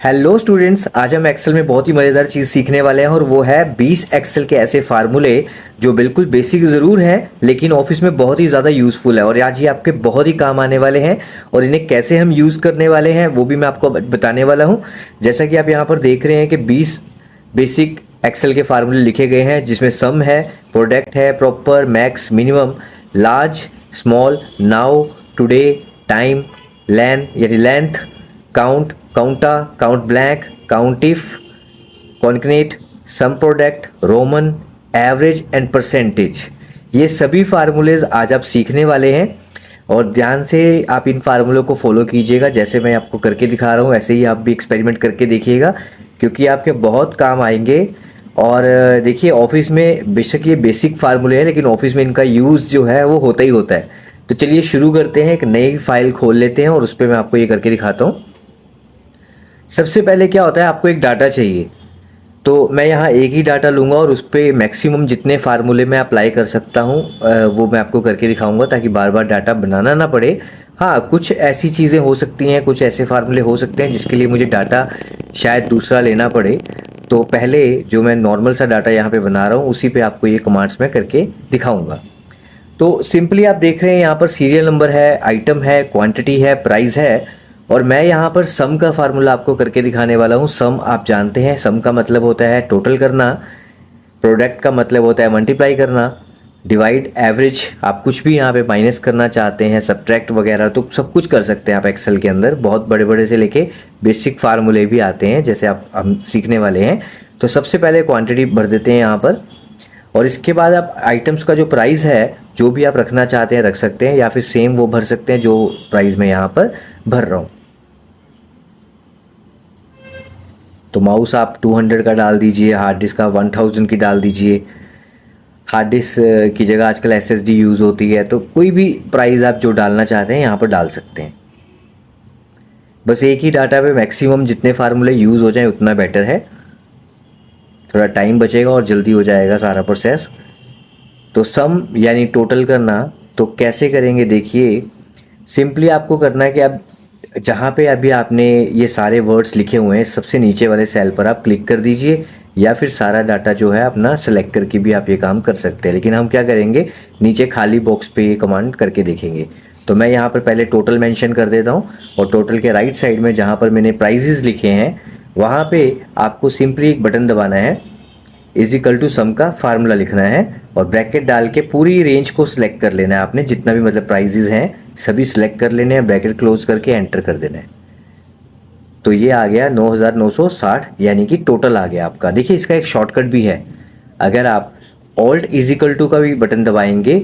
Hello students, आज हम Excel में बहुत ही मज़ेदार चीज़ सीखने वाले हैं और वो है 20 एक्सेल के ऐसे फार्मूले जो बिल्कुल बेसिक ज़रूर है लेकिन ऑफिस में बहुत ही ज़्यादा यूज़फुल है और आज ये आपके बहुत ही काम आने वाले हैं। और इन्हें कैसे हम यूज़ करने वाले हैं वो भी मैं आपको बताने वाला हूँ। जैसा कि आप यहाँ पर देख रहे हैं कि 20 बेसिक एक्सेल के फार्मूले लिखे गए हैं जिसमें सम है, प्रोडक्ट है, proper, max, minimum, large, small, now, today, time, len यानी length, count, counta, count blank, count if, concat, sum product, roman, average and percentage. ये सभी फार्मूलेज आज आप सीखने वाले हैं और ध्यान से आप इन फार्मूलों को फॉलो कीजिएगा। जैसे मैं आपको करके दिखा रहा हूँ ऐसे ही आप भी एक्सपेरिमेंट करके देखिएगा क्योंकि आपके बहुत काम आएंगे। और देखिए, ऑफिस में बेशक ये बेसिक फार्मूले हैं लेकिन ऑफिस में इनका यूज़ जो है वो होता ही होता है। तो चलिए शुरू करते हैं। एक नई फाइल खोल लेते हैं और उस पर मैं आपको ये करके दिखाता हूँ। सबसे पहले क्या होता है, आपको एक डाटा चाहिए तो मैं यहाँ एक ही डाटा लूँगा और उस पर मैक्सिमम जितने फार्मूले मैं अप्लाई कर सकता हूँ वो मैं आपको करके दिखाऊंगा ताकि बार बार डाटा बनाना ना पड़े। हाँ, कुछ ऐसी चीज़ें हो सकती हैं, कुछ ऐसे फार्मूले हो सकते हैं जिसके लिए मुझे डाटा शायद दूसरा लेना पड़े। तो पहले जो मैं नॉर्मल सा डाटा यहाँ पे बना रहा हूँ उसी पे आपको ये कमांड्स में करके दिखाऊंगा। तो सिंपली आप देख रहे हैं यहाँ पर सीरियल नंबर है, आइटम है, क्वांटिटी है, प्राइस है और मैं यहाँ पर सम का फार्मूला आपको करके दिखाने वाला हूँ। सम आप जानते हैं, सम का मतलब होता है टोटल करना, प्रोडक्ट का मतलब होता है मल्टीप्लाई करना, डिवाइड, एवरेज, आप कुछ भी यहाँ पे माइनस करना चाहते हैं, सब्ट्रैक्ट वगैरह तो सब कुछ कर सकते हैं आप एक्सेल के अंदर। बहुत बड़े बड़े से लेके बेसिक फार्मूले भी आते हैं जैसे आप हम सीखने वाले हैं। तो सबसे पहले क्वांटिटी भर देते हैं यहाँ पर और इसके बाद आप आइटम्स का जो प्राइस है जो भी आप रखना चाहते हैं रख सकते हैं या फिर सेम वो भर सकते हैं जो प्राइस मैं यहाँ पर भर रहा हूँ। तो माउस आप 200 का डाल दीजिए, हार्ड डिस्क का 1000 की डाल दीजिए। हार्ड डिस्क की जगह आजकल एसएसडी यूज़ होती है तो कोई भी प्राइस आप जो डालना चाहते हैं यहाँ पर डाल सकते हैं। बस एक ही डाटा पे मैक्सिमम जितने फार्मूले यूज़ हो जाए उतना बेटर है, थोड़ा टाइम बचेगा और जल्दी हो जाएगा सारा प्रोसेस। तो सम यानी टोटल करना तो कैसे करेंगे देखिए। सिंपली आपको करना है कि आप जहाँ पे अभी आपने ये सारे वर्ड्स लिखे हुए हैं सबसे नीचे वाले सेल पर आप क्लिक कर दीजिए या फिर सारा डाटा जो है अपना सेलेक्ट करके भी आप ये काम कर सकते हैं। लेकिन हम क्या करेंगे, नीचे खाली बॉक्स पे ये कमांड करके देखेंगे। तो मैं यहाँ पर पहले टोटल मेंशन कर देता हूँ और टोटल के राइट साइड में जहाँ पर मैंने प्राइजेस लिखे हैं वहाँ पे आपको सिंपली एक बटन दबाना है, इज इक्वल टू सम का फार्मूला लिखना है और ब्रैकेट डाल के पूरी रेंज को सिलेक्ट कर लेना है आपने, जितना भी मतलब प्राइजेस हैं सभी सिलेक्ट कर लेने हैं, ब्रैकेट क्लोज करके एंटर कर देना है। तो ये आ गया 9960 यानी कि टोटल आ गया आपका। देखिए इसका एक शॉर्टकट भी है, अगर आप ऑल्ट इज इक्वल टू का भी बटन दबाएंगे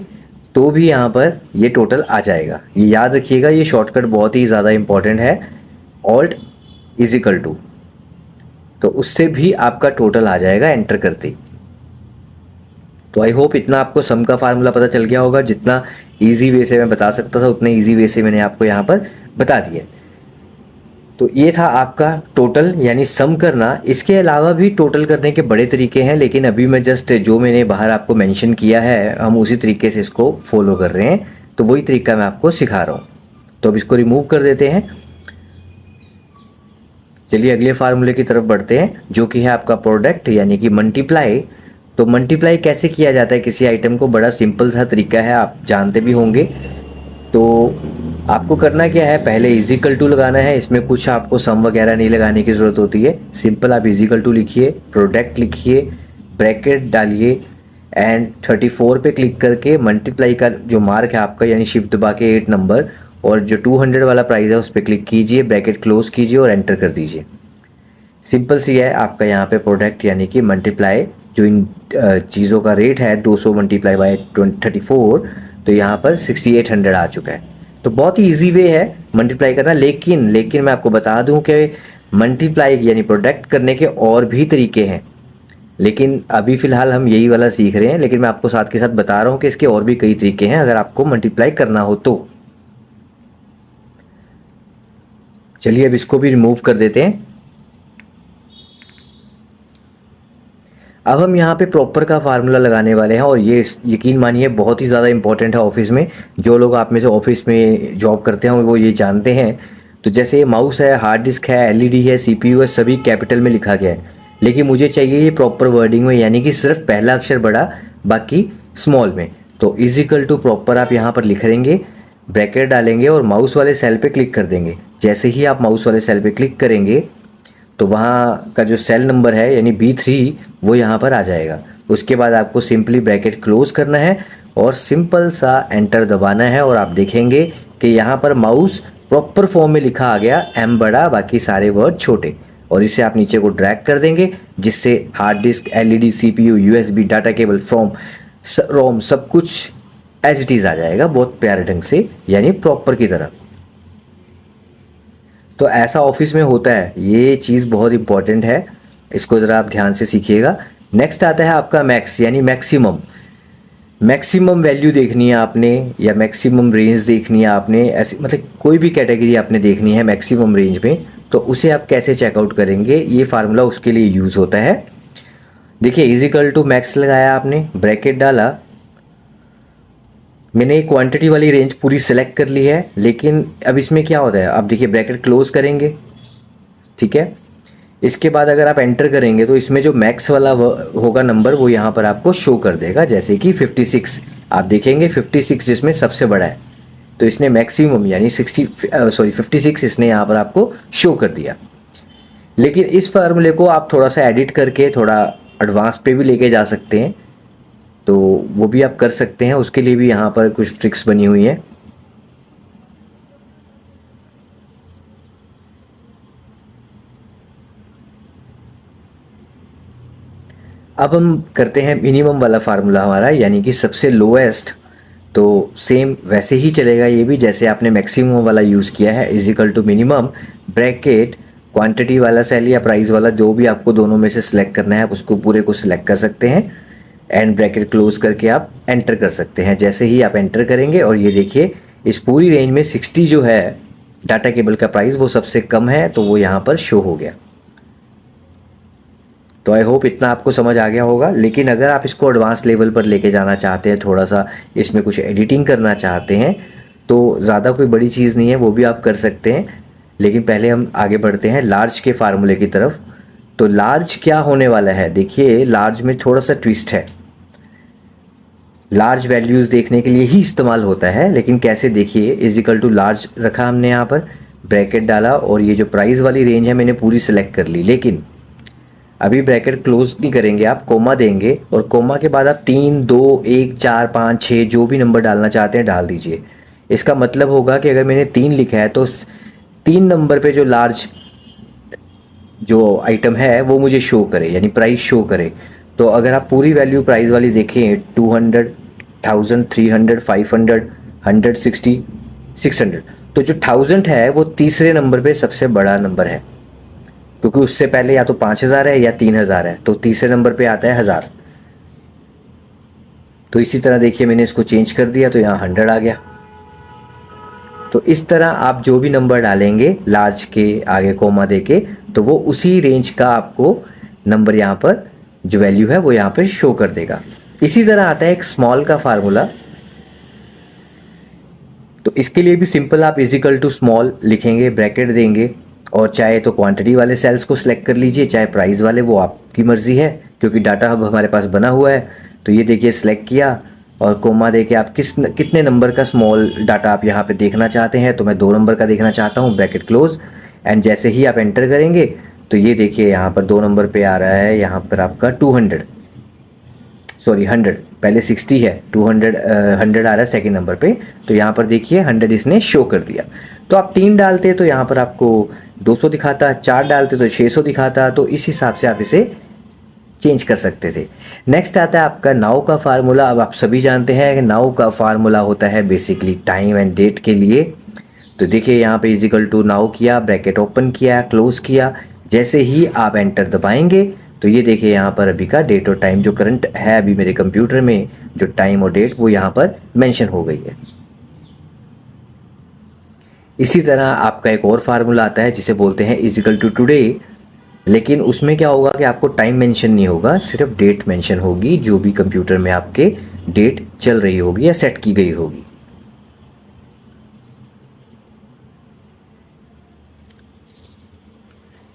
तो भी यहाँ पर ये टोटल आ जाएगा। ये याद रखिएगा, ये शॉर्टकट बहुत ही ज़्यादा इंपॉर्टेंट है, ऑल्ट इज इक्वल टू, तो उससे भी आपका टोटल आ जाएगा एंटर करते ही। तो आई होप इतना आपको सम का फार्मूला पता चल गया होगा। जितना इजी वे से मैं बता सकता था उतने इजी वे से मैंने आपको यहाँ पर बता दिया। तो ये था आपका टोटल यानी सम करना। इसके अलावा भी टोटल करने के बड़े तरीके हैं लेकिन अभी मैं जस्ट जो मैंने बाहर आपको मेंशन किया है हम उसी तरीके से इसको फॉलो कर रहे हैं, तो वही तरीका मैं आपको सिखा रहा हूँ। तो अब इसको रिमूव कर देते हैं। चलिए अगले फार्मूले की तरफ बढ़ते हैं जो कि है आपका प्रोडक्ट यानी कि मल्टीप्लाई। तो मल्टीप्लाई कैसे किया जाता है किसी आइटम को, बड़ा सिंपल सा तरीका है, आप जानते भी होंगे। तो आपको करना क्या है, पहले इजिकल टू लगाना है, इसमें कुछ आपको सम वगैरह नहीं लगाने की ज़रूरत होती है। सिंपल आप इजिकल टू लिखिए, प्रोडक्ट लिखिए, ब्रैकेट डालिए एंड 34 पे क्लिक करके मल्टीप्लाई का जो मार्क है आपका यानी शिफ्ट दबा के 8 नंबर और जो 200 वाला प्राइस है उस पर क्लिक कीजिए, ब्रैकेट क्लोज कीजिए और एंटर कर दीजिए। सिंपल सी है आपका यहाँ पे प्रोडक्ट यानी कि मल्टीप्लाई जो इन चीज़ों का रेट है 200 मल्टीप्लाई बाय 34, तो यहाँ पर 6800 आ चुका है। तो बहुत ही इजी वे है मल्टीप्लाई करना। लेकिन मैं आपको बता दूं कि मल्टीप्लाई यानी प्रोडक्ट करने के और भी तरीके हैं, लेकिन अभी फ़िलहाल हम यही वाला सीख रहे हैं। लेकिन मैं आपको साथ के साथ बता रहा हूँ कि इसके और भी कई तरीके हैं अगर आपको मल्टीप्लाई करना हो तो। चलिए अब इसको भी रिमूव कर देते हैं। अब हम यहाँ पे प्रॉपर का फार्मूला लगाने वाले हैं और ये यकीन मानिए बहुत ही ज़्यादा इंपॉर्टेंट है ऑफिस में। जो लोग आप में से ऑफिस में जॉब करते हैं वो ये जानते हैं। तो जैसे ये माउस है, हार्ड डिस्क है, एलईडी है, सीपीयू है, सभी कैपिटल में लिखा गया है, लेकिन मुझे चाहिए ये प्रॉपर वर्डिंग में, यानी कि सिर्फ पहला अक्षर बड़ा बाकी स्मॉल में। तो इज इक्वल टू प्रॉपर आप यहाँ पर लिख देंगे, ब्रैकेट डालेंगे और माउस वाले सेल पे क्लिक कर देंगे। जैसे ही आप माउस वाले सेल पे क्लिक करेंगे तो वहाँ का जो सेल नंबर है यानी B3 वो यहाँ पर आ जाएगा। उसके बाद आपको सिंपली ब्रैकेट क्लोज करना है और सिंपल सा एंटर दबाना है और आप देखेंगे कि यहाँ पर माउस प्रॉपर फॉर्म में लिखा आ गया, M बड़ा बाकी सारे वर्ड छोटे। और इसे आप नीचे को ड्रैग कर देंगे, जिससे hard disk, LED, CPU, USB, data cable, ROM सब कुछ एज इट इज़ आ जाएगा, बहुत प्यारे ढंग से, यानी प्रॉपर की तरह। तो ऐसा ऑफिस में होता है, ये चीज़ बहुत इंपॉर्टेंट है, इसको ज़रा आप ध्यान से सीखिएगा। नेक्स्ट आता है आपका मैक्स यानी मैक्सिमम। मैक्सिमम वैल्यू देखनी है आपने या मैक्सिमम रेंज देखनी है आपने, ऐसे मतलब कोई भी कैटेगरी आपने देखनी है मैक्सिमम रेंज में, तो उसे आप कैसे चेकआउट करेंगे, ये फार्मूला उसके लिए यूज़ होता है। देखिए इज इक्वल टू मैक्स लगाया आपने, ब्रैकेट डाला, मैंने क्वांटिटी वाली रेंज पूरी सेलेक्ट कर ली है, लेकिन अब इसमें क्या होता है, आप देखिए ब्रैकेट क्लोज करेंगे, ठीक है। इसके बाद अगर आप एंटर करेंगे तो इसमें जो मैक्स वाला होगा नंबर वो यहाँ पर आपको शो कर देगा, जैसे कि 56 आप देखेंगे 56 जिसमें सबसे बड़ा है, तो इसने मैक्सिमम यानी 56 इसने यहाँ पर आपको शो कर दिया। लेकिन इस फार्मूले को आप थोड़ा सा एडिट करके थोड़ा एडवांस पे भी लेके जा सकते हैं, तो वो भी आप कर सकते हैं, उसके लिए भी यहाँ पर कुछ ट्रिक्स बनी हुई हैं। अब हम करते हैं मिनिमम वाला फार्मूला हमारा, यानी कि सबसे लोएस्ट। तो सेम वैसे ही चलेगा ये भी, जैसे आपने मैक्सिमम वाला यूज़ किया है, is equal to minimum, bracket, quantity वाला सेल या प्राइस वाला, जो भी आपको दोनों में से सिलेक्ट करना है आप उसको पूरे को सिलेक्ट कर सकते हैं, एंड ब्रैकेट क्लोज करके आप एंटर कर सकते हैं। जैसे ही आप एंटर करेंगे और ये देखिए इस पूरी रेंज में 60 जो है डाटा केबल का प्राइस वो सबसे कम है, तो वो यहाँ पर शो हो गया। तो आई होप इतना आपको समझ आ गया होगा। लेकिन अगर आप इसको एडवांस लेवल पर लेके जाना चाहते हैं, थोड़ा सा इसमें कुछ एडिटिंग करना चाहते हैं, तो ज़्यादा कोई बड़ी चीज़ नहीं है, वो भी आप कर सकते हैं। लेकिन पहले हम आगे बढ़ते हैं लार्ज के फार्मूले की तरफ। तो लार्ज क्या होने वाला है, देखिए लार्ज में थोड़ा सा ट्विस्ट है। लार्ज वैल्यूज़ देखने के लिए ही इस्तेमाल होता है, लेकिन कैसे, देखिए इज इक्वल टू लार्ज रखा हमने यहाँ पर, ब्रैकेट डाला और ये जो प्राइस वाली रेंज है मैंने पूरी सेलेक्ट कर ली। लेकिन अभी ब्रैकेट क्लोज नहीं करेंगे, आप कोमा देंगे और कोमा के बाद आप 3, 2, 1, 4, 5, 6 जो भी नंबर डालना चाहते हैं डाल दीजिए। इसका मतलब होगा कि अगर मैंने 3 लिखा है तो 3 नंबर पे जो लार्ज जो आइटम है वो मुझे शो करे, यानी प्राइस शो करे। तो अगर आप पूरी वैल्यू प्राइस वाली देखें 200, 1000, 300, 500, 160, 600, तो जो 1000 है वो तीसरे नंबर पे सबसे बड़ा नंबर है, क्योंकि उससे पहले या तो 5000 है या 3000 है, तो तीसरे नंबर पे आता है 1000। तो इसी तरह देखिए मैंने इसको चेंज कर दिया तो यहाँ 100 आ गया। तो इस तरह आप जो भी नंबर डालेंगे लार्ज के आगे कोमा देके, तो वो उसी रेंज का आपको नंबर यहाँ पर जो वैल्यू है वो यहाँ पे शो कर देगा। इसी तरह आता है एक स्मॉल का फार्मूला। तो इसके लिए भी सिंपल, आप इज इक्वल टू स्मॉल लिखेंगे, ब्रैकेट देंगे और चाहे तो क्वांटिटी वाले सेल्स को सिलेक्ट कर लीजिए, चाहे प्राइस वाले, वो आपकी मर्जी है, क्योंकि डाटा हब हमारे पास बना हुआ है। तो ये देखिए सिलेक्ट किया और कोमा देके आप कितने नंबर का स्मॉल डाटा आप यहाँ पे देखना चाहते हैं, तो मैं 2 नंबर का देखना चाहता हूँ, ब्रैकेट क्लोज, एंड जैसे ही आप एंटर करेंगे तो ये देखिए यहाँ पर 2 नंबर पे आ रहा है, यहाँ पर आपका 100, पहले 60 है, 100 आ रहा है सेकेंड नंबर पे, तो यहाँ पर देखिए 100 इसने शो कर दिया। तो आप 3 डालते तो यहाँ पर आपको 200 दिखाता, 4 डालते तो 600 दिखाता, तो इस हिसाब से आप इसे चेंज कर सकते थे। नेक्स्ट आता है आपका नाउ का फार्मूला। अब आप सभी जानते हैं कि नाउ का फार्मूला होता है बेसिकली टाइम एंड डेट के लिए। तो देखिए यहाँ पे इज इक्वल टू नाउ किया, ब्रैकेट ओपन किया, क्लोज किया, जैसे ही आप एंटर दबाएंगे तो ये देखिए यहाँ पर अभी का डेट और टाइम जो करंट है अभी मेरे कंप्यूटर में, जो टाइम और डेट वो यहाँ पर मेंशन हो गई है। इसी तरह आपका एक और फार्मूला आता है जिसे बोलते हैं इज इक्वल टू टुडे, लेकिन उसमें क्या होगा कि आपको टाइम मेंशन नहीं होगा, सिर्फ डेट मेंशन होगी, जो भी कंप्यूटर में आपके डेट चल रही होगी या सेट की गई होगी।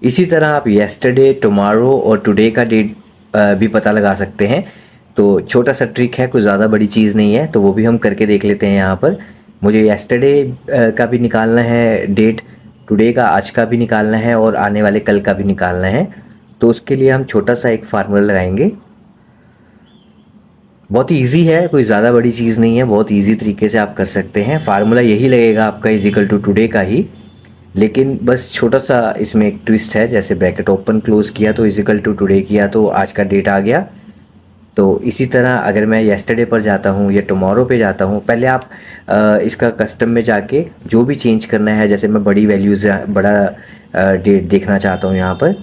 इसी तरह आप येस्टरडे, टुमारो और टुडे का डेट भी पता लगा सकते हैं। तो छोटा सा ट्रिक है, कोई ज़्यादा बड़ी चीज़ नहीं है, तो वो भी हम करके देख लेते हैं यहाँ पर। मुझे येस्टरडे का भी निकालना है डेट, टुडे का आज का भी निकालना है और आने वाले कल का भी निकालना है। तो उसके लिए हम छोटा सा एक फार्मूला लगाएंगे। बहुत ही ईजी है, कोई ज़्यादा बड़ी चीज़ नहीं है, बहुत ईजी तरीके से आप कर सकते हैं। फार्मूला यही लगेगा आपका इजिकल टू टुडे का ही, लेकिन बस छोटा सा इसमें एक ट्विस्ट है। जैसे ब्रैकेट ओपन क्लोज किया तो इजिकल टू टुडे किया तो आज का डेट आ गया। तो इसी तरह अगर मैं येस्टरडे पर जाता हूँ या टुमारो पे जाता हूँ, पहले आप इसका कस्टम में जाके जो भी चेंज करना है, जैसे मैं बड़ी वैल्यूज़ बड़ा डेट देखना चाहता हूँ यहाँ पर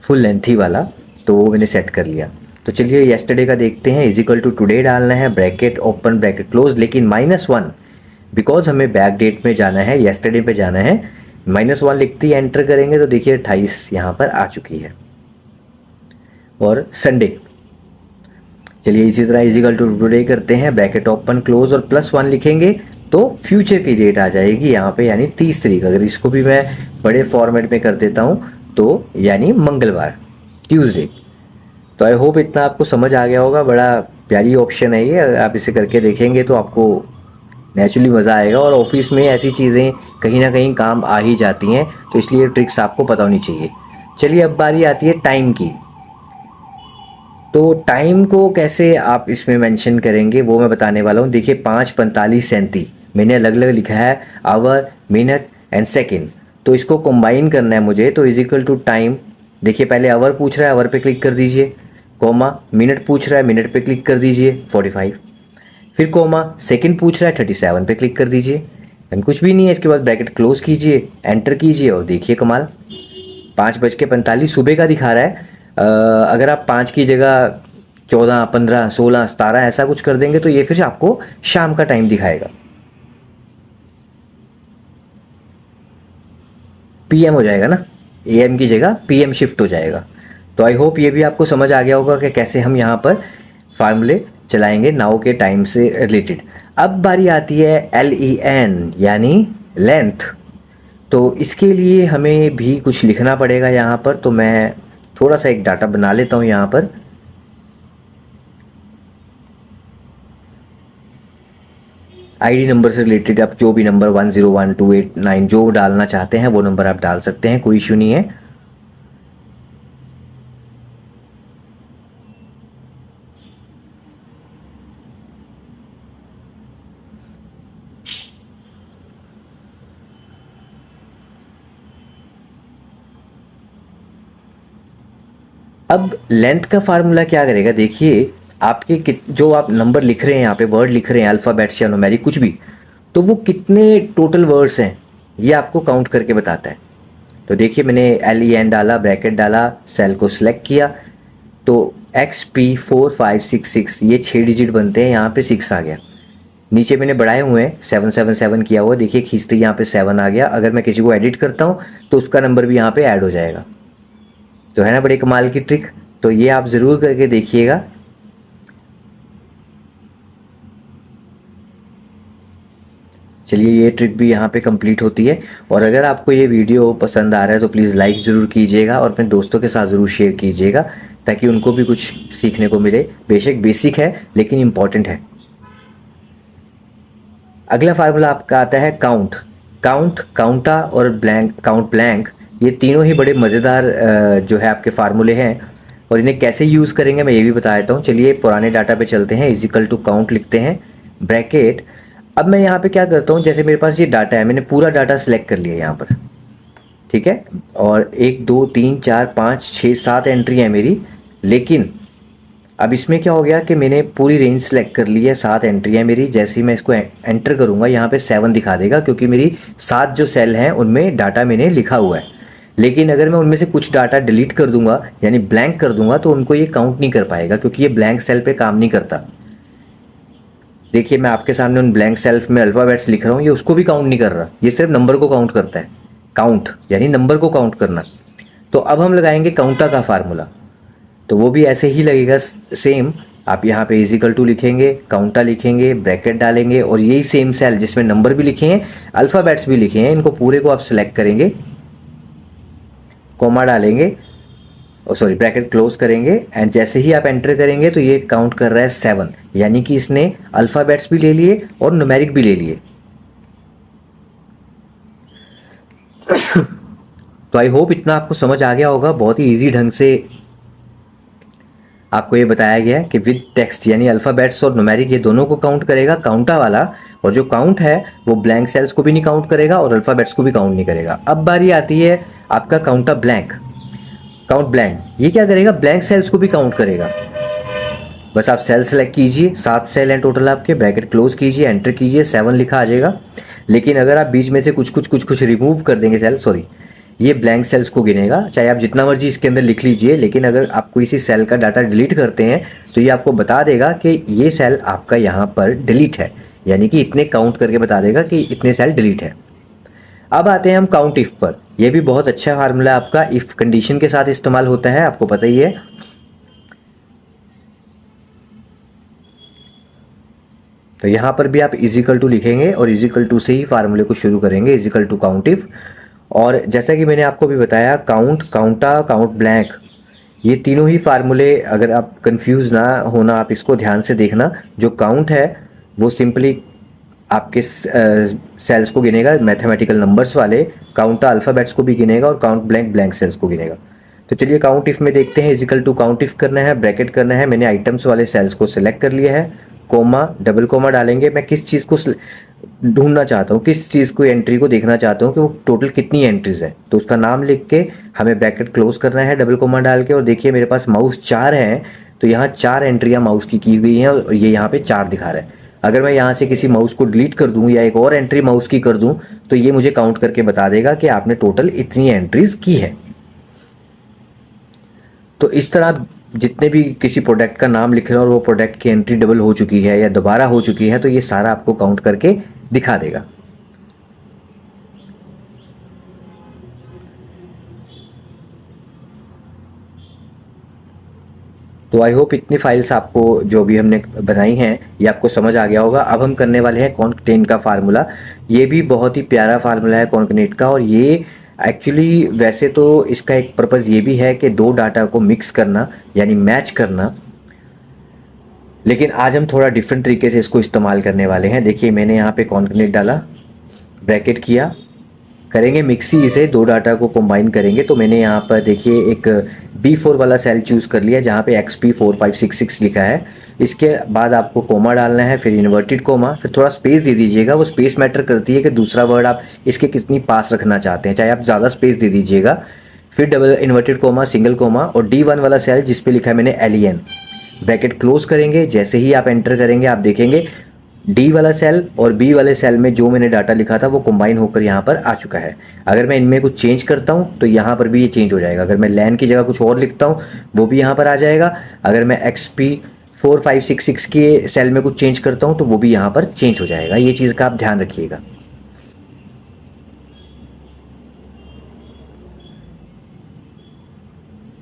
फुल लेंथी वाला, तो वो मैंने सेट कर लिया। तो चलिए येस्टरडे का देखते हैं। इजिकल टू टुडे डालना है, ब्रैकेट ओपन ब्रैकेट क्लोज, लेकिन -1 बिकॉज हमें बैक डेट में जाना है, येस्टरडे पे जाना है। -1 लिखते ही एंटर करेंगे तो देखिए 28 यहाँ पर आ चुकी है। और संडे, चलिए इसी तरह इजिकल टू टुडे करते हैं, ब्रैकेट ओपन क्लोज और +1 लिखेंगे तो फ्यूचर की डेट आ जाएगी यहाँ पे, यानी 30 तारीख। अगर इसको भी मैं बड़े फॉर्मेट में कर देता हूँ तो यानी मंगलवार, ट्यूसडे। तो आई होप इतना आपको समझ आ गया होगा। बड़ा प्यारी ऑप्शन है ये, अगर आप इसे करके देखेंगे तो आपको नेचुरली मज़ा आएगा। और ऑफिस में ऐसी चीज़ें कहीं ना कहीं काम आ ही जाती हैं, तो इसलिए ट्रिक्स आपको पता होनी चाहिए। चलिए अब बारी आती है टाइम की। तो टाइम को कैसे आप इसमें मेंशन करेंगे वो मैं बताने वाला हूँ। देखिए 5, 45, 37 मैंने अलग अलग लिखा है, आवर, मिनट एंड सेकेंड। तो इसको कंबाइन करना है मुझे, तो इजिकल टू टाइम। देखिए पहले आवर पूछ रहा है, आवर पे क्लिक कर दीजिए, कोमा मिनट पूछ रहा है, मिनट पे क्लिक कर दीजिए 45, फिर कोमा सेकंड पूछ रहा है 37 पे क्लिक कर दीजिए, एंड कुछ भी नहीं है। इसके बाद ब्रैकेट क्लोज कीजिए, एंटर कीजिए और देखिए कमाल, 5:45 सुबह का दिखा रहा है। अगर आप 5 की जगह 14, 15, 16, 17 ऐसा कुछ कर देंगे तो ये फिर आपको शाम का टाइम दिखाएगा, पीएम हो जाएगा ना, एएम की जगह पीएम शिफ्ट हो जाएगा। तो आई होप ये भी आपको समझ आ गया होगा कि कैसे हम यहाँ पर फार्मूले चलाएंगे नाउ के टाइम से रिलेटेड। अब बारी आती है LEN यानी लेंथ। तो इसके लिए हमें भी कुछ लिखना पड़ेगा यहाँ पर, तो मैं थोड़ा सा एक डाटा बना लेता हूँ यहाँ पर। आईडी नंबर से रिलेटेड आप जो भी नंबर 101289 जो डालना चाहते हैं वो नंबर आप डाल सकते हैं, कोई इश्यू नहीं है। अब लेंथ का फार्मूला क्या करेगा, देखिए आपके जो आप नंबर लिख रहे हैं यहाँ पे, वर्ड लिख रहे हैं अल्फ़ाबेट्स या न्यूमेरिक कुछ भी, तो वो कितने टोटल वर्ड्स हैं ये आपको काउंट करके बताता है। तो देखिए मैंने LEN डाला, ब्रैकेट डाला, सेल को सिलेक्ट किया, तो XP4566 ये 6 डिजिट बनते हैं, यहाँ पे 6 आ गया। नीचे मैंने बढ़ाए हुए हैं 777 किया हुआ, देखिए खींचते यहाँ पे 7 आ गया। अगर मैं किसी को एडिट करता हूँ तो उसका नंबर भी यहाँ पे ऐड हो जाएगा। तो है ना बड़े कमाल की ट्रिक, तो ये आप ज़रूर करके देखिएगा। चलिए ये ट्रिक भी यहाँ पे कंप्लीट होती है। और अगर आपको ये वीडियो पसंद आ रहा है तो प्लीज़ लाइक ज़रूर कीजिएगा और अपने दोस्तों के साथ ज़रूर शेयर कीजिएगा, ताकि उनको भी कुछ सीखने को मिले। बेशक बेसिक है लेकिन इम्पॉर्टेंट है। अगला फार्मूला आपका आता है काउंट। काउंटा और काउंट ब्लैंक, ये तीनों ही बड़े मज़ेदार जो है आपके फार्मूले हैं, और इन्हें कैसे यूज़ करेंगे मैं ये भी बता देता हूँ। चलिए पुराने डाटा पे चलते हैं, इजिकल टू काउंट लिखते हैं, ब्रैकेट। अब मैं यहाँ पे क्या करता हूँ, जैसे मेरे पास ये डाटा है, मैंने पूरा डाटा सेलेक्ट कर लिया यहाँ पर, ठीक है, और 1 2 3 4 5 6 7 एंट्री है मेरी। लेकिन अब इसमें क्या हो गया कि मैंने पूरी रेंज सेलेक्ट कर ली है, 7 एंट्री है मेरी। जैसे ही मैं इसको एंटर करूँगा यहाँ पे 7 दिखा देगा, क्योंकि मेरी 7 जो सेल हैं उनमें डाटा मैंने लिखा हुआ है। लेकिन अगर मैं उनमें से कुछ डाटा डिलीट कर दूंगा यानी ब्लैंक कर दूंगा तो उनको ये काउंट नहीं कर पाएगा, क्योंकि ये ब्लैंक सेल पे काम नहीं करता। देखिए मैं आपके सामने उन ब्लैंक सेल्फ में अल्फ़ाबेट्स लिख रहा हूँ, ये उसको भी काउंट नहीं कर रहा, ये सिर्फ नंबर को काउंट करता है। काउंट यानी नंबर को काउंट करना। तो अब हम लगाएंगे काउंटा का फार्मूला, तो वो भी ऐसे ही लगेगा सेम। आप यहाँ पे इजिकल टू लिखेंगे, काउंटा लिखेंगे, ब्रैकेट डालेंगे, और यही सेम सेल जिसमें नंबर भी लिखे हैं, अल्फ़ाबेट्स भी लिखे हैं, इनको पूरे को आप सिलेक्ट करेंगे, कॉमा डालेंगे, सॉरी ब्रैकेट क्लोज करेंगे, एंड जैसे ही आप एंटर करेंगे तो ये काउंट कर रहा है 7, यानी कि इसने अल्फ़ाबेट्स भी ले लिए और न्यूमेरिक भी ले लिए। तो आई होप इतना आपको समझ आ गया होगा। बहुत ही इजी ढंग से आपको ये बताया गया है कि विद टेक्स्ट यानी अल्फ़ाबेट्स और न्यूमेरिक ये दोनों को काउंट करेगा, काउंटा वाला। और जो काउंट है वो ब्लैंक सेल्स को भी नहीं काउंट करेगा और अल्फ़ाबेट्स को भी काउंट नहीं करेगा। अब बारी आती है आपका काउंटा ब्लैंक, काउंट ब्लैंक। ये क्या करेगा, ब्लैंक सेल्स को भी काउंट करेगा। बस आप सेल सेलेक्ट कीजिए, 7 सेल हैं टोटल आपके, ब्रैकेट क्लोज कीजिए, एंटर कीजिए, 7 लिखा आ जाएगा। लेकिन अगर आप बीच में से कुछ रिमूव कर देंगे सेल, सॉरी, ये ब्लैंक सेल्स को गिनेगा, चाहे आप जितना मर्जी इसके अंदर लिख लीजिए। लेकिन अगर आप कोई सी सेल का डाटा डिलीट करते हैं तो ये आपको बता देगा कि ये सेल आपका यहाँ पर डिलीट है, यानी कि इतने काउंट करके बता देगा कि इतने सेल डिलीट है। अब आते हैं हम काउंट इफ पर। यह भी बहुत अच्छा फार्मूला आपका इफ कंडीशन के साथ इस्तेमाल होता है, आपको पता ही है। तो यहां पर भी आप इजिकल टू लिखेंगे और इजिकल टू से ही फार्मूले को शुरू करेंगे, इजिकल टू काउंट इफ। और जैसा कि मैंने आपको भी बताया, काउंट, काउंटा, काउंट ब्लैंक, ये तीनों ही फार्मूले, अगर आप कंफ्यूज ना होना, आप इसको ध्यान से देखना। जो काउंट है वो सिंपली आपके सेल्स को गिनेगा, मैथमेटिकल नंबर्स वाले। काउंटा अल्फ़ाबेट्स को भी गिनेगा और काउंट ब्लैंक ब्लैंक सेल्स को गिनेगा। तो चलिए काउंट इफ में देखते हैं। इजिकल टू काउंट इफ करना है, ब्रैकेट करना है। मैंने आइटम्स वाले सेल्स को सिलेक्ट कर लिया है, कोमा, डबल कोमा डालेंगे। मैं किस चीज़ को ढूंढना चाहता हूँ, किस चीज़ को, एंट्री को देखना चाहता हूँ कि वो टोटल कितनी एंट्रीज है, तो उसका नाम लिख के हमें ब्रैकेट क्लोज करना है डबल कोमा डाल के। और देखिए मेरे पास माउस 4 हैं, तो यहाँ 4 एंट्रियाँ माउस की हुई हैं और ये यहाँ पे 4 दिखा रहा है। अगर मैं यहाँ से किसी माउस को डिलीट कर दूँ या एक और एंट्री माउस की कर दूँ तो ये मुझे काउंट करके बता देगा कि आपने टोटल इतनी एंट्रीज की है। तो इस तरह जितने भी किसी प्रोडक्ट का नाम लिख रहे हैं और वो प्रोडक्ट की एंट्री डबल हो चुकी है या दोबारा हो चुकी है, तो ये सारा आपको काउंट करके दिखा देगा। तो आई होप इतनी फाइल्स आपको जो भी हमने बनाई हैं ये आपको समझ आ गया होगा। अब हम करने वाले हैं कॉन्कनेट का फार्मूला। ये भी बहुत ही प्यारा फार्मूला है कॉन्कनेट का, और ये एक्चुअली वैसे तो इसका एक पर्पज़ ये भी है कि दो डाटा को मिक्स करना यानी मैच करना, लेकिन आज हम थोड़ा डिफरेंट तरीके से इसको इस्तेमाल करने वाले हैं। देखिए मैंने यहाँ पे कॉन्कनेट डाला, ब्रैकेट किया, करेंगे मिक्सी, इसे दो डाटा को कंबाइन करेंगे। तो मैंने यहाँ पर देखिए एक B4 वाला सेल चूज़ कर लिया जहाँ पे XP4566 लिखा है। इसके बाद आपको कोमा डालना है, फिर इन्वर्टेड कोमा, फिर थोड़ा स्पेस दे दीजिएगा। वो स्पेस मैटर करती है कि दूसरा वर्ड आप इसके कितनी पास रखना चाहते हैं, चाहे आप ज़्यादा स्पेस दे दीजिएगा। फिर double inverted comma, single comma, और D1 वाला सेल जिस पे लिखा है मैंने LEN, ब्रैकेट क्लोज करेंगे। जैसे ही आप एंटर करेंगे आप देखेंगे डी वाला सेल और बी वाले सेल में जो मैंने डाटा लिखा था वो कंबाइन होकर यहाँ पर आ चुका है। अगर मैं इनमें कुछ चेंज करता हूँ तो यहाँ पर भी ये चेंज हो जाएगा। अगर मैं लैन की जगह कुछ और लिखता हूँ वो भी यहाँ पर आ जाएगा। अगर मैं XP4566 के सेल में कुछ चेंज करता हूँ तो वो भी यहाँ पर चेंज हो जाएगा। ये चीज़ का आप ध्यान रखिएगा।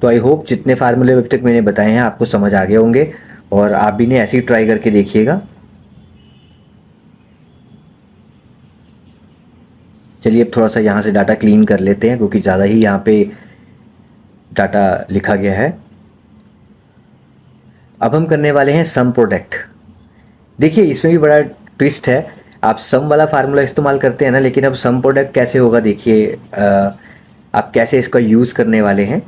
तो आई होप जितने फार्मूले अभी तक मैंने बताए हैं आपको समझ आ गए होंगे, और आप भी ने ऐसे ही ट्राई करके देखिएगा। चलिए अब थोड़ा सा यहाँ से डाटा क्लीन कर लेते हैं क्योंकि ज़्यादा ही यहाँ पे डाटा लिखा गया है। अब हम करने वाले हैं सम प्रोडक्ट। देखिए इसमें भी बड़ा ट्विस्ट है। आप सम वाला फार्मूला इस्तेमाल करते हैं ना, लेकिन अब सम प्रोडक्ट कैसे होगा देखिए, आप कैसे इसका यूज़ करने वाले हैं।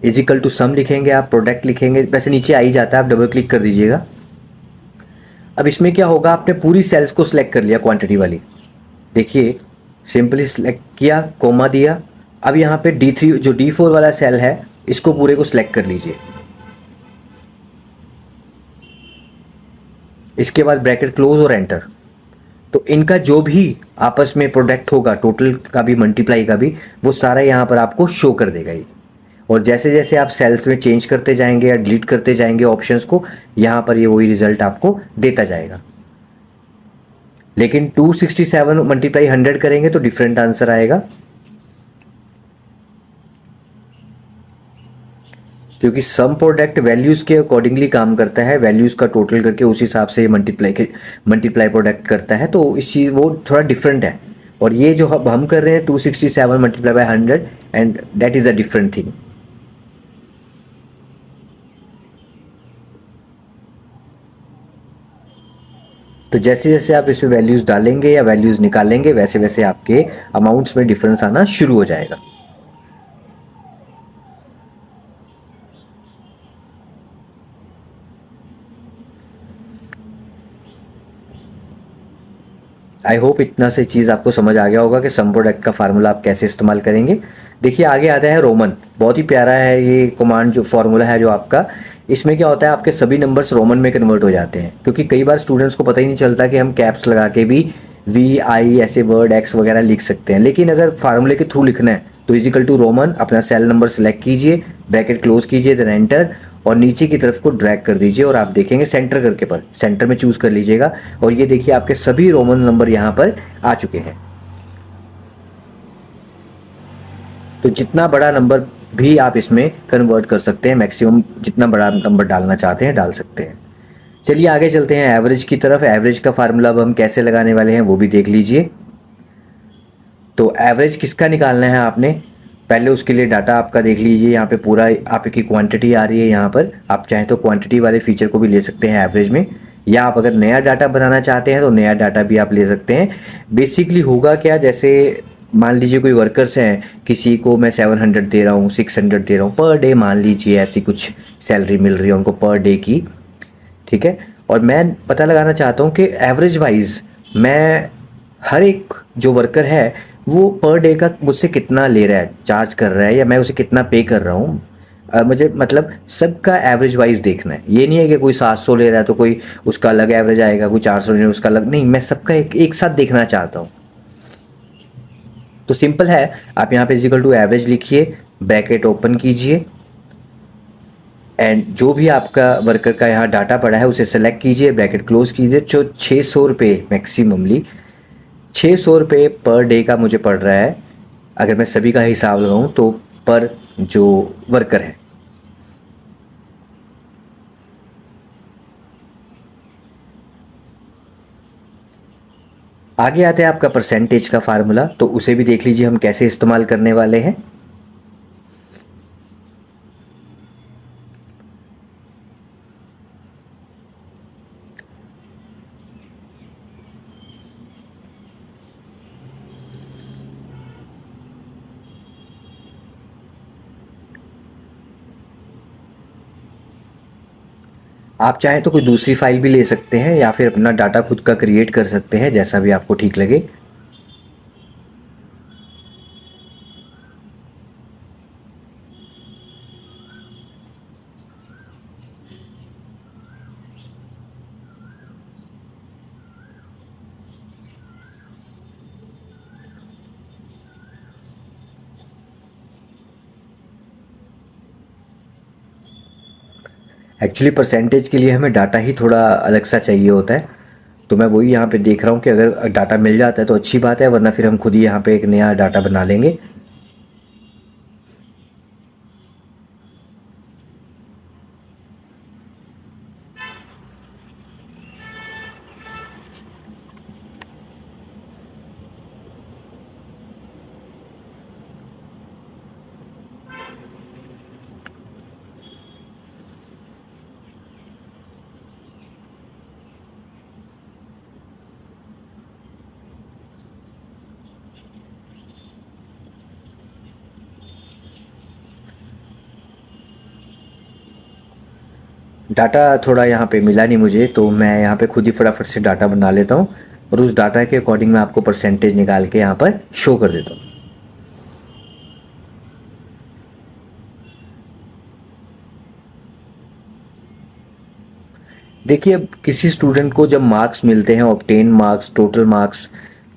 इजिकल टू सम लिखेंगे, आप प्रोडक्ट लिखेंगे, वैसे नीचे आ ही जाता है, आप डबल क्लिक कर दीजिएगा। अब इसमें क्या होगा, आपने पूरी सेल्स को सिलेक्ट कर लिया क्वांटिटी वाली। देखिए सिंपली सिलेक्ट किया, कोमा दिया। अब यहाँ पे D3 जो D4 वाला सेल है इसको पूरे को सिलेक्ट कर लीजिए। इसके बाद ब्रैकेट क्लोज और एंटर। तो इनका जो भी आपस में प्रोडक्ट होगा, टोटल का भी मल्टीप्लाई का भी, वो सारा यहाँ पर आपको शो कर देगा ये। और जैसे जैसे आप सेल्स में चेंज करते जाएंगे या डिलीट करते जाएंगे ऑप्शंस को, यहाँ पर ये वही रिजल्ट आपको देता जाएगा। लेकिन 267 मल्टीप्लाई 100 करेंगे तो डिफरेंट आंसर आएगा, क्योंकि सम प्रोडक्ट वैल्यूज के अकॉर्डिंगली काम करता है। वैल्यूज का टोटल करके उस हिसाब से मल्टीप्लाई प्रोडक्ट करता है। तो इस चीज़ वो थोड़ा डिफरेंट है, और ये जो हम कर रहे हैं 267 multiply by 100 and that is a different thing. तो जैसे जैसे आप इसमें वैल्यूज़ डालेंगे या वैल्यूज़ निकालेंगे वैसे वैसे आपके अमाउंट्स में डिफरेंस आना शुरू हो जाएगा। आई होप इतना से चीज़ आपको समझ आ गया होगा कि सम प्रोडक्ट का फार्मूला आप कैसे इस्तेमाल करेंगे। देखिए आगे आता है रोमन, बहुत ही प्यारा है ये कमांड जो फार्मूला है जो आपका। इसमें क्या होता है, आपके सभी नंबर्स रोमन में कन्वर्ट हो जाते हैं, क्योंकि कई बार स्टूडेंट्स को पता ही नहीं चलता कि हम कैप्स लगा के भी वी आई ऐसे वर्ड एक्स वगैरह लिख सकते हैं। लेकिन अगर फार्मूले के थ्रू लिखना है तो इजिकल टू रोमन, अपना सेल नंबर सेलेक्ट कीजिए, ब्रैकेट क्लोज कीजिए, देन एंटर, और नीचे की तरफ को ड्रैग कर दीजिए और आप देखेंगे सेंटर करके पर सेंटर में चूज कर लीजिएगा, और ये देखिए आपके सभी रोमन नंबर यहाँ पर आ चुके हैं। तो जितना बड़ा नंबर भी आप इसमें कन्वर्ट कर सकते हैं, मैक्सिमम जितना बड़ा नंबर डालना चाहते हैं डाल सकते हैं। चलिए आगे चलते हैं एवरेज की तरफ। एवरेज का फार्मूला अब हम कैसे लगाने वाले हैं वो भी देख लीजिए। तो एवरेज किसका निकालना है आपने, पहले उसके लिए डाटा आपका देख लीजिए। यहाँ पे पूरा आपकी क्वांटिटी आ रही है, यहाँ पर आप चाहें तो क्वांटिटी वाले फीचर को भी ले सकते हैं एवरेज में, या आप अगर नया डाटा बनाना चाहते हैं तो नया डाटा भी आप ले सकते हैं। बेसिकली होगा क्या, जैसे मान लीजिए कोई वर्कर्स हैं, किसी को मैं 700 दे रहा हूँ, 600 दे रहा हूँ पर डे, मान लीजिए ऐसी कुछ सैलरी मिल रही है उनको पर डे की, ठीक है। और मैं पता लगाना चाहता हूँ कि एवरेज वाइज मैं हर एक जो वर्कर है वो पर डे का मुझसे कितना ले रहा है, चार्ज कर रहा है, या मैं उसे कितना पे कर रहा हूँ। मुझे मतलब सबका एवरेज वाइज देखना है। ये नहीं है कि कोई 700 ले रहा है तो कोई उसका अलग एवरेज आएगा, कोई 400 ले रहा है उसका अलग, नहीं, मैं सबका एक साथ देखना चाहता हूँ। तो सिंपल है, आप यहाँ पे इक्वल टू एवरेज लिखिए, ब्रैकेट ओपन कीजिए, एंड जो भी आपका वर्कर का यहाँ डाटा पड़ा है उसे सेलेक्ट कीजिए, ब्रैकेट क्लोज कीजिए। जो 600 रुपये मैक्सिममली 600 रुपये पर डे का मुझे पड़ रहा है, अगर मैं सभी का हिसाब लगाऊं तो, पर जो वर्कर है। आगे आते हैं आपका परसेंटेज का फार्मूला, तो उसे भी देख लीजिए हम कैसे इस्तेमाल करने वाले हैं। आप चाहें तो कोई दूसरी फाइल भी ले सकते हैं या फिर अपना डाटा खुद का क्रिएट कर सकते हैं, जैसा भी आपको ठीक लगे। एक्चुअली परसेंटेज के लिए हमें डाटा ही थोड़ा अलग सा चाहिए होता है, तो मैं वही यहाँ पे देख रहा हूँ कि अगर डाटा मिल जाता है तो अच्छी बात है, वरना फिर हम खुद ही यहाँ पे एक नया डाटा बना लेंगे। डाटा थोड़ा यहाँ पे मिला नहीं मुझे, तो मैं यहाँ पे खुद ही फटाफट से डाटा बना लेता हूँ और उस डाटा के अकॉर्डिंग मैं आपको परसेंटेज निकाल के यहाँ पर शो कर देता हूँ। देखिए अब किसी स्टूडेंट को जब मार्क्स मिलते हैं, ऑब्टेन मार्क्स, टोटल मार्क्स,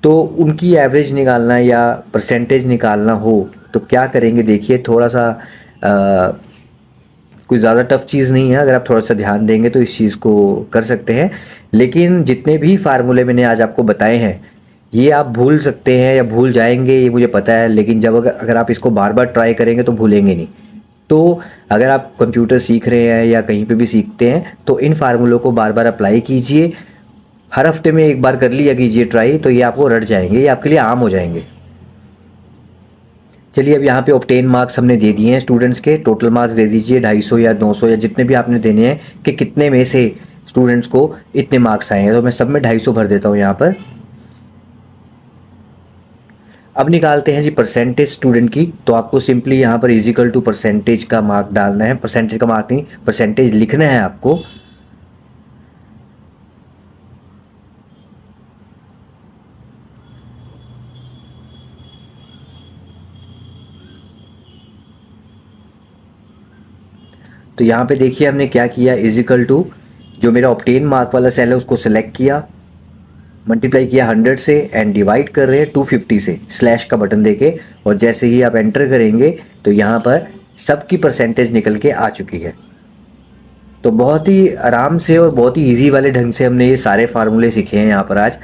तो उनकी एवरेज निकालना या परसेंटेज निकालना हो तो क्या करेंगे, देखिए थोड़ा सा कोई ज़्यादा टफ चीज़ नहीं है, अगर आप थोड़ा सा ध्यान देंगे तो इस चीज़ को कर सकते हैं। लेकिन जितने भी फार्मूले मैंने आज आपको बताए हैं ये आप भूल सकते हैं या भूल जाएंगे, ये मुझे पता है, लेकिन जब अगर आप इसको बार बार ट्राई करेंगे तो भूलेंगे नहीं। तो अगर आप कंप्यूटर सीख रहे हैं या कहीं पे भी सीखते हैं तो इन फार्मूलों को बार बार अप्लाई कीजिए, हर हफ्ते में एक बार कर लिया कीजिए ट्राई, तो ये आपको रट जाएंगे, ये आपके लिए आम हो जाएंगे। चलिए अब यहाँ पे ऑब्टेन मार्क्स हमने दे दिए हैं स्टूडेंट्स के, टोटल मार्क्स दे दीजिए 250 या 900 या जितने भी आपने देने हैं, कि कितने में से स्टूडेंट्स को इतने मार्क्स आए हैं। तो मैं सब में 250 भर देता हूँ यहाँ पर। अब निकालते हैं जी परसेंटेज स्टूडेंट की। तो आपको सिंपली यहाँ पर इजिकल टू परसेंटेज का मार्क डालना है, परसेंटेज का मार्क नहीं, परसेंटेज लिखना है आपको। तो यहाँ पे देखिए हमने क्या किया, इजिकल टू जो मेरा ऑब्टेन मार्क वाला सेल है उसको सेलेक्ट किया, मल्टीप्लाई किया 100 से एंड डिवाइड कर रहे हैं 250 से स्लैश का बटन देके। और जैसे ही आप एंटर करेंगे तो यहाँ पर सबकी परसेंटेज निकल के आ चुकी है। तो बहुत ही आराम से और बहुत ही इजी वाले ढंग से हमने ये सारे फार्मूले सीखे हैं यहाँ पर आज।